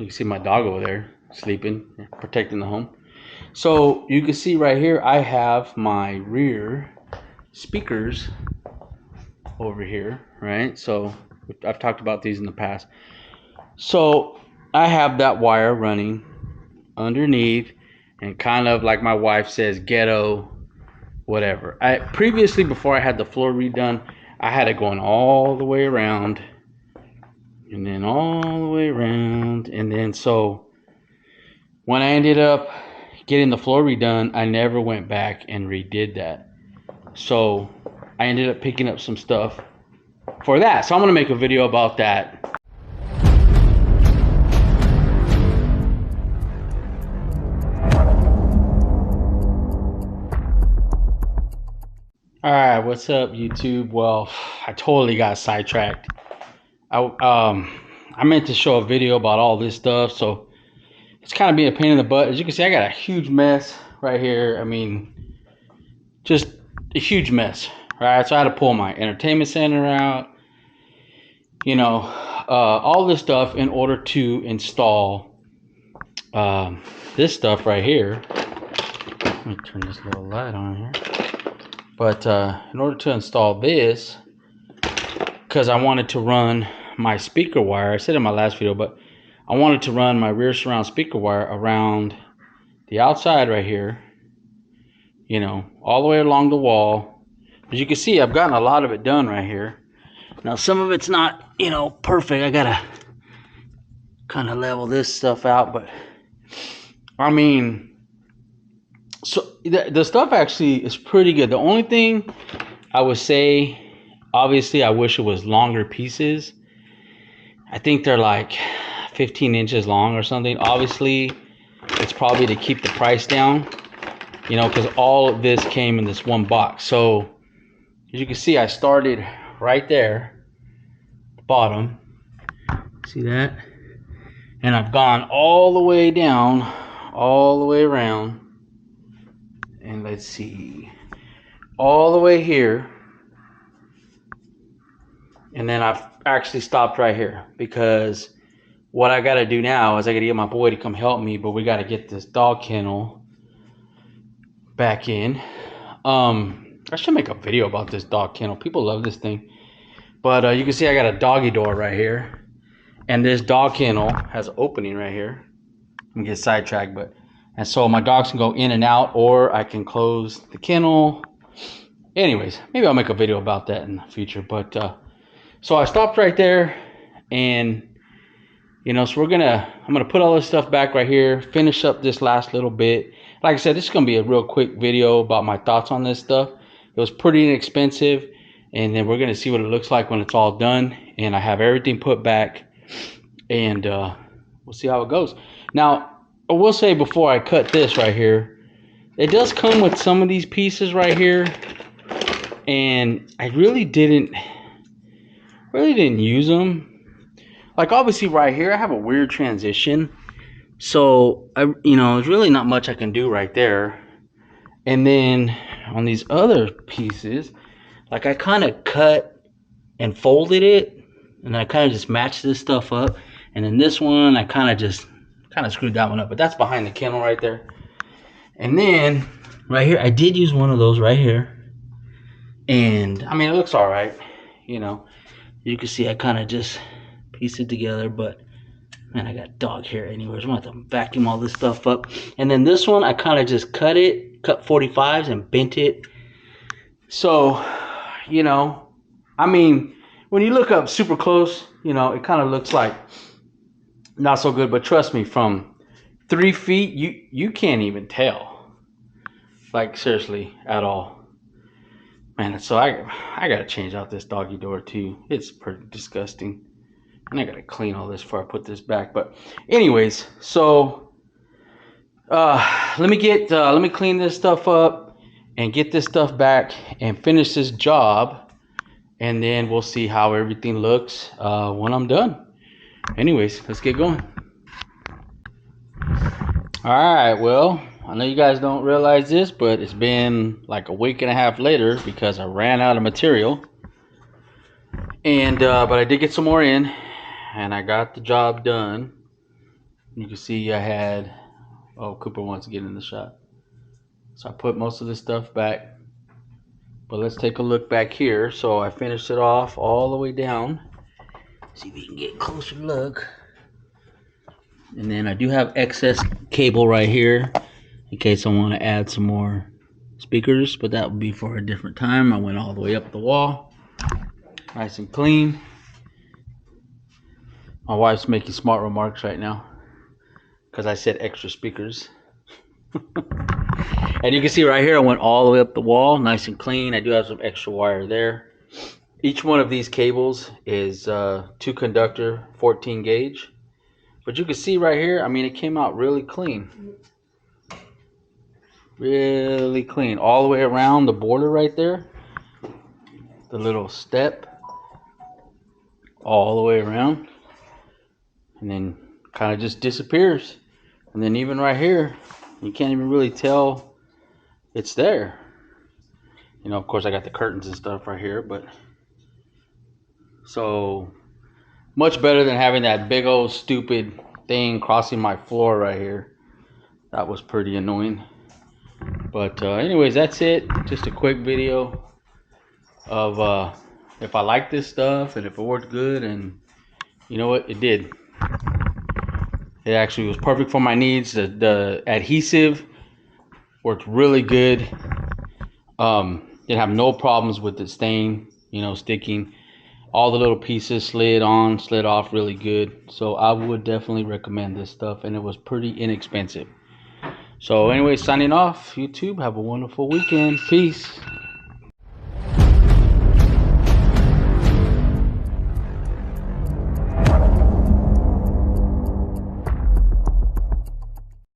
You can see my dog over there sleeping, protecting the home. So you can see right here, I have my rear speakers over here, right? So I've talked about these in the past. So I have that wire running underneath, and kind of like my wife says, ghetto, whatever. I previously, before I had the floor redone, I had it going all the way around, and then all the way around, and then so when I ended up getting the floor redone, I never went back and redid that. So I ended up picking up some stuff for that. So I'm gonna make a video about that. All right, what's up, YouTube? Well, I totally got sidetracked. I meant to show a video about all this stuff, so it's kind of being a pain in the butt. As you can see, I got a huge mess right here. I mean, just a huge mess, right? So I had to pull my entertainment center out, you know, all this stuff in order to install this stuff right here. Let me turn this little light on here. But in order to install this, because I wanted to run my speaker wire, I said in my last video, but I wanted to run my rear surround speaker wire around the outside right here, you know, all the way along the wall. As you can see, I've gotten a lot of it done right here. Now, some of it's not, you know, perfect. I gotta kind of level this stuff out, but I mean, so the stuff actually is pretty good. The only thing I would say, obviously, I wish it was longer pieces. I think they're like 15 inches long or something. Obviously, it's probably to keep the price down, you know, because all of this came in this one box. So as you can see, I started right there, the bottom. See that? And I've gone all the way down, all the way around. And let's see, all the way here. And then I've actually stopped right here, because what I got to do now is I got to get my boy to come help me, but we got to get this dog kennel back in. I should make a video about this dog kennel. People love this thing. But you can see I got a doggy door right here. And this dog kennel has an opening right here. I'm get sidetracked, but and so my dogs can go in and out, or I can close the kennel. Anyways, maybe I'll make a video about that in the future. But so I stopped right there, and you know, so I'm gonna put all this stuff back right here, finish up this last little bit. Like I said, this is gonna be a real quick video about my thoughts on this stuff. It was pretty inexpensive, and then we're gonna see what it looks like when it's all done, and I have everything put back, and we'll see how it goes. Now, I will say before I cut this right here, it does come with some of these pieces right here, and I really didn't use them. Like, obviously right here I have a weird transition, so you know, there's really not much I can do right there. And then on these other pieces, like, I kind of cut and folded it, and I kind of just matched this stuff up. And then this one, I kind of screwed that one up, but that's behind the kennel right there. And then right here, I did use one of those right here, and I mean, it looks all right, you know. You can see I kind of just piece it together, but man, I got dog hair anyways. I'm gonna have to vacuum all this stuff up. And then this one, I kind of just cut 45s and bent it. So, you know, I mean, when you look up super close, you know, it kind of looks like not so good, but trust me, from 3 feet, you can't even tell, like, seriously, at all. Man, so I gotta change out this doggy door too. It's pretty disgusting, and I gotta clean all this before I put this back. But anyways, so let me clean this stuff up and get this stuff back and finish this job, and then we'll see how everything looks when I'm done. Anyways, let's get going. All right, well, I know you guys don't realize this, but it's been like a week and a half later because I ran out of material. And but I did get some more in, and I got the job done. You can see I had, oh, Cooper wants to get in the shot. So I put most of this stuff back. But let's take a look back here. So I finished it off all the way down. See if we can get a closer look. And then I do have excess cable right here in case I want to add some more speakers, but that would be for a different time. I went all the way up the wall. Nice and clean. My wife's making smart remarks right now because I said extra speakers. And you can see right here, I went all the way up the wall, nice and clean. I do have some extra wire there. Each one of these cables is 2 conductor, 14 gauge. But you can see right here, I mean, it came out really clean. Really clean. All the way around the border right there. The little step. All the way around. And then kind of just disappears. And then even right here, you can't even really tell it's there. You know, of course, I got the curtains and stuff right here, but so much better than having that big old stupid thing crossing my floor right here. That was pretty annoying. But anyways, that's it. Just a quick video of if I like this stuff and if it worked good, and you know what, it did. It actually was perfect for my needs. The adhesive worked really good. Didn't have no problems with it staying, you know, sticking. All the little pieces slid on, slid off really good. So I would definitely recommend this stuff, and it was pretty inexpensive. So anyway, signing off, YouTube. Have a wonderful weekend. Peace.